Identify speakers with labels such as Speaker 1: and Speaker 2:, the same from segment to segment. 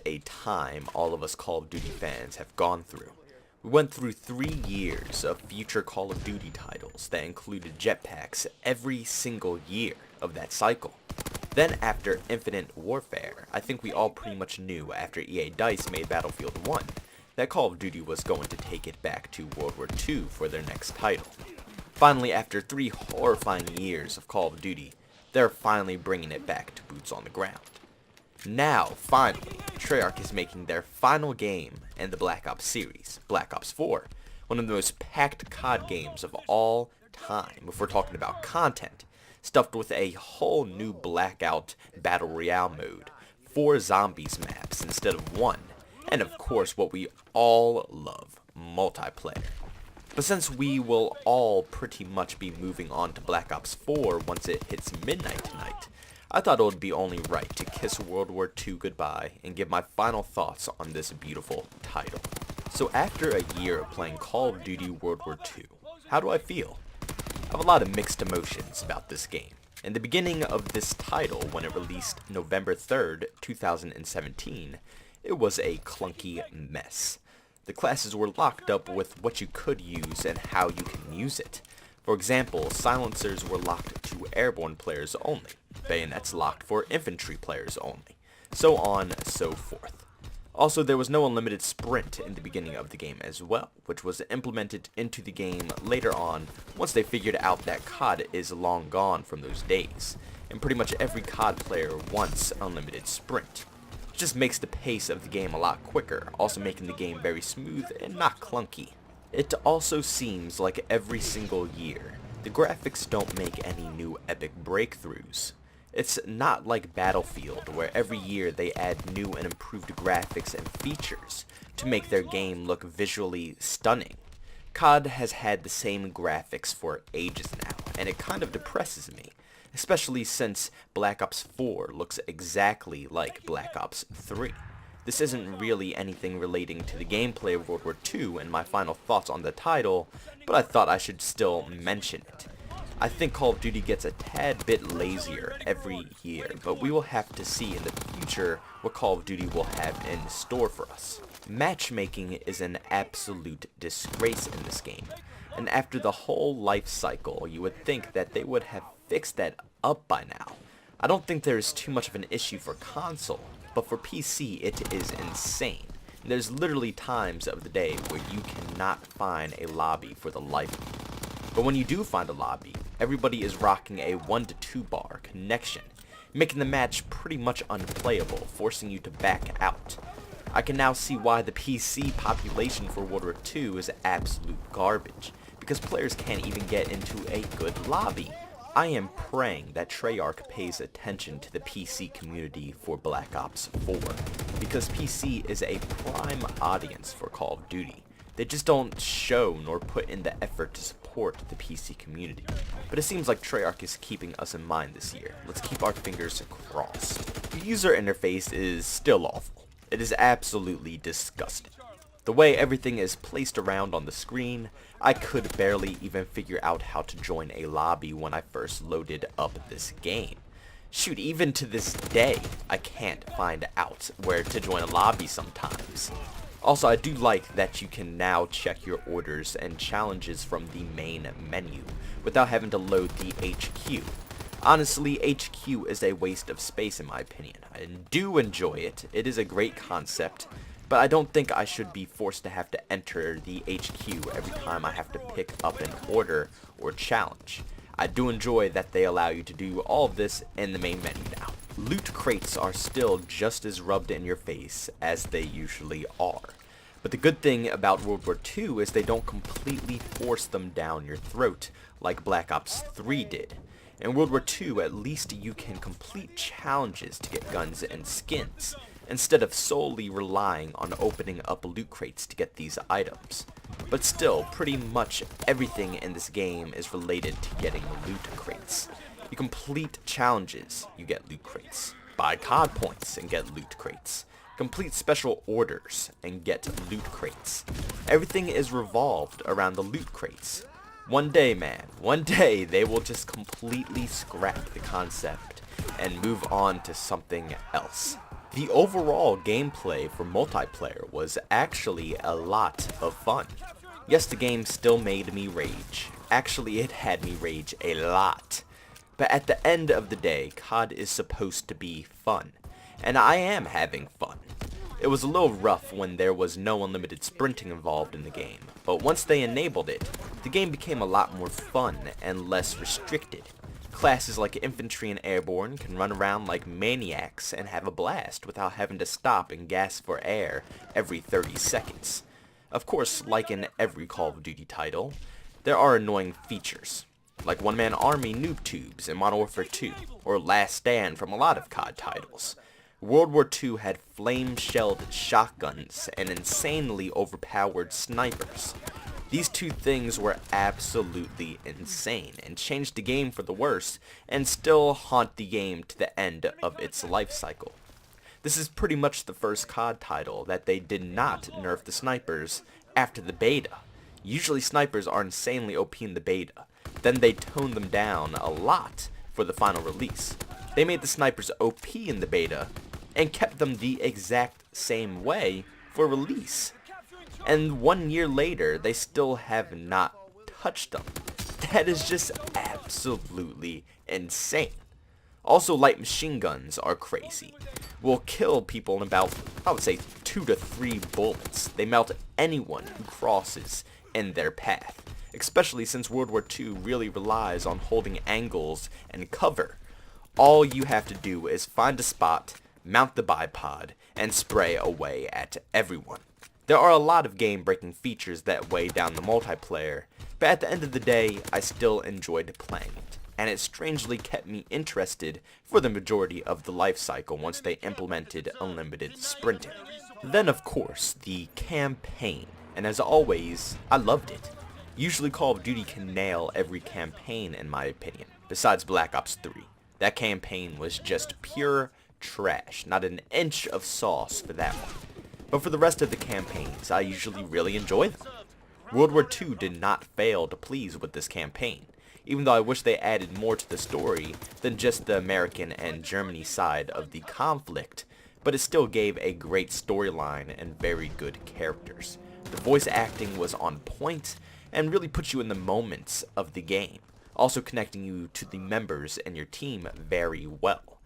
Speaker 1: a time all of us Call of Duty fans have gone through. We went through 3 years of future Call of Duty titles that included jetpacks every single year of that cycle. Then after Infinite Warfare, I think we all pretty much knew after EA DICE made Battlefield 1 that Call of Duty was going to take it back to World War II for their next title. Finally, after 3 horrifying years of Call of Duty, they're finally bringing it back to boots on the ground. Now, finally, Treyarch is making their final game in the Black Ops series, Black Ops 4, one of the most packed COD games of all time if we're talking about content, stuffed with a whole new Blackout Battle Royale mode, 4 zombies maps instead of 1, and of course what we all love, multiplayer. But since we will all pretty much be moving on to Black Ops 4 once it hits midnight tonight, I thought it would be only right to kiss World War II goodbye and give my final thoughts on this beautiful title. So after a year of playing Call of Duty World War II, how do I feel? I have a lot of mixed emotions about this game. In the beginning of this title, when it released November 3rd, 2017, it was a clunky mess. The classes were locked up with what you could use and how you can use it. For example, silencers were locked to airborne players only, bayonets locked for infantry players only, so on and so forth. Also, there was no unlimited sprint in the beginning of the game as well, which was implemented into the game later on once they figured out that COD is long gone from those days, and pretty much every COD player wants unlimited sprint. It just makes the pace of the game a lot quicker, also making the game very smooth and not clunky. It also seems like every single year, the graphics don't make any new epic breakthroughs. It's not like Battlefield, where every year they add new and improved graphics and features to make their game look visually stunning. COD has had the same graphics for ages now, and it kind of depresses me, especially since Black Ops 4 looks exactly like Black Ops 3. This isn't really anything relating to the gameplay of World War II and my final thoughts on the title, but I thought I should still mention it. I think Call of Duty gets a tad bit lazier every year, but we will have to see in the future what Call of Duty will have in store for us. Matchmaking is an absolute disgrace in this game, and after the whole life cycle, you would think that they would have fixed that up by now. I don't think there is too much of an issue for console, but for PC it is insane. There's literally times of the day where you cannot find a lobby for the life of you. But when you do find a lobby, everybody is rocking a 1 to 2 bar connection, making the match pretty much unplayable, forcing you to back out. I can now see why the PC population for World War II is absolute garbage, because players can't even get into a good lobby. I am praying that Treyarch pays attention to the PC community for Black Ops 4, because PC is a prime audience for Call of Duty. They just don't show nor put in the effort to support the PC community. But it seems like Treyarch is keeping us in mind this year. Let's keep our fingers crossed. The user interface is still awful. It is absolutely disgusting. The way everything is placed around on the screen, I could barely even figure out how to join a lobby when I first loaded up this game. Shoot, even to this day, I can't find out where to join a lobby sometimes. Also, I do like that you can now check your orders and challenges from the main menu without having to load the HQ. Honestly, HQ is a waste of space in my opinion. I do enjoy it, it is a great concept, but I don't think I should be forced to have to enter the HQ every time I have to pick up an order or challenge. I do enjoy that they allow you to do all of this in the main menu now. Loot crates are still just as rubbed in your face as they usually are. But the good thing about World War II is they don't completely force them down your throat like Black Ops 3 did. In World War II, at least you can complete challenges to get guns and skins, instead of solely relying on opening up loot crates to get these items. But still, pretty much everything in this game is related to getting loot crates. You complete challenges, you get loot crates. Buy COD points and get loot crates. Complete special orders and get loot crates. Everything is revolved around the loot crates. One day, man, one day they will just completely scrap the concept and move on to something else. The overall gameplay for multiplayer was actually a lot of fun. Yes, the game still made me rage. Actually, it had me rage a lot. But at the end of the day, COD is supposed to be fun. And I am having fun. It was a little rough when there was no unlimited sprinting involved in the game, but once they enabled it, the game became a lot more fun and less restricted. Classes like Infantry and Airborne can run around like maniacs and have a blast without having to stop and gasp for air every 30 seconds. Of course, like in every Call of Duty title, there are annoying features, like One-Man Army noob tubes in Modern Warfare 2, or Last Stand from a lot of COD titles. World War II had flame-shelled shotguns and insanely overpowered snipers. These two things were absolutely insane and changed the game for the worse and still haunt the game to the end of its life cycle. This is pretty much the first COD title that they did not nerf the snipers after the beta. Usually snipers are insanely OP in the beta, then they tone them down a lot for the final release. They made the snipers OP in the beta and kept them the exact same way for release. And 1 year later, they still have not touched them. That is just absolutely insane. Also, light machine guns are crazy. Will kill people in about, I would say, 2 to 3 bullets. They melt anyone who crosses in their path, especially since World War II really relies on holding angles and cover. All you have to do is find a spot, mount the bipod, and spray away at everyone. There are a lot of game-breaking features that weigh down the multiplayer, but at the end of the day, I still enjoyed playing it, and it strangely kept me interested for the majority of the life cycle once they implemented unlimited sprinting. Then of course, the campaign, and as always, I loved it. Usually Call of Duty can nail every campaign in my opinion, besides Black Ops 3. That campaign was just pure trash, not an inch of sauce for that one. But for the rest of the campaigns, I usually really enjoy them. World War II did not fail to please with this campaign, even though I wish they added more to the story than just the American and Germany side of the conflict, but it still gave a great storyline and very good characters. The voice acting was on point and really put you in the moments of the game, also connecting you to the members and your team very well.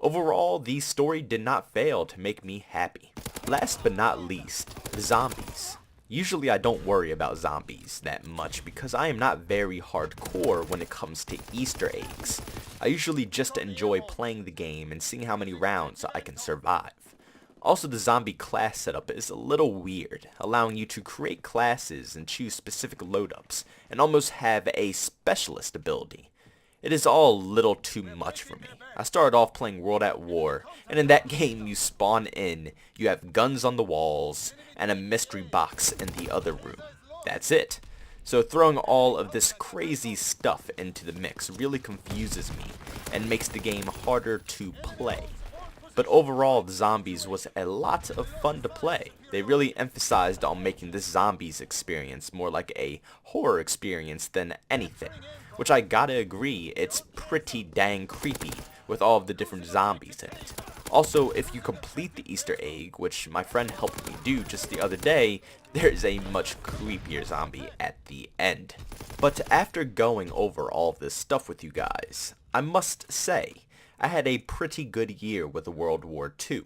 Speaker 1: Overall, the story did not fail to make me happy. Last but not least, the zombies. Usually I don't worry about zombies that much because I am not very hardcore when it comes to Easter eggs. I usually just enjoy playing the game and seeing how many rounds I can survive. Also, the zombie class setup is a little weird, allowing you to create classes and choose specific loadups, and almost have a specialist ability. It is all a little too much for me. I started off playing World at War, and in that game you spawn in, you have guns on the walls, and a mystery box in the other room. That's it. So throwing all of this crazy stuff into the mix really confuses me, and makes the game harder to play. But overall, the zombies was a lot of fun to play. They really emphasized on making this zombies experience more like a horror experience than anything. Which I gotta agree, it's pretty dang creepy with all of the different zombies in it. Also, if you complete the Easter egg, which my friend helped me do just the other day, there is a much creepier zombie at the end. But after going over all of this stuff with you guys, I must say, I had a pretty good year with World War II.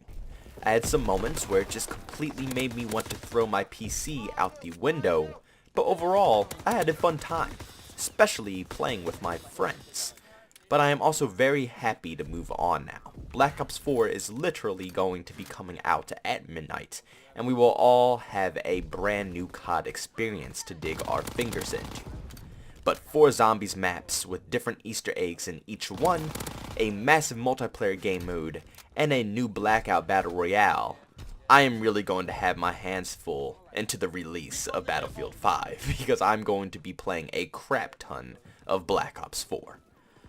Speaker 1: I had some moments where it just completely made me want to throw my PC out the window, but overall, I had a fun time, especially playing with my friends. But I am also very happy to move on now. Black Ops 4 is literally going to be coming out at midnight, and we will all have a brand new COD experience to dig our fingers into. But 4 zombies maps with different Easter eggs in each one, a massive multiplayer game mode, and a new Blackout Battle Royale, I am really going to have my hands full into the release of Battlefield 5, because I'm going to be playing a crap ton of Black Ops 4.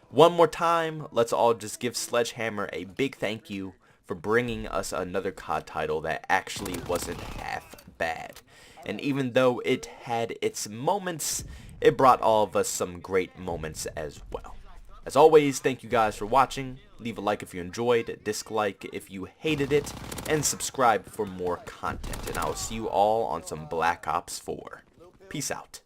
Speaker 1: One more time, let's all just give Sledgehammer a big thank you for bringing us another COD title that actually wasn't half bad. And even though it had its moments, it brought all of us some great moments as well. As always, thank you guys for watching. Leave a like if you enjoyed, dislike if you hated it, and subscribe for more content. And I will see you all on some Black Ops 4. Peace out.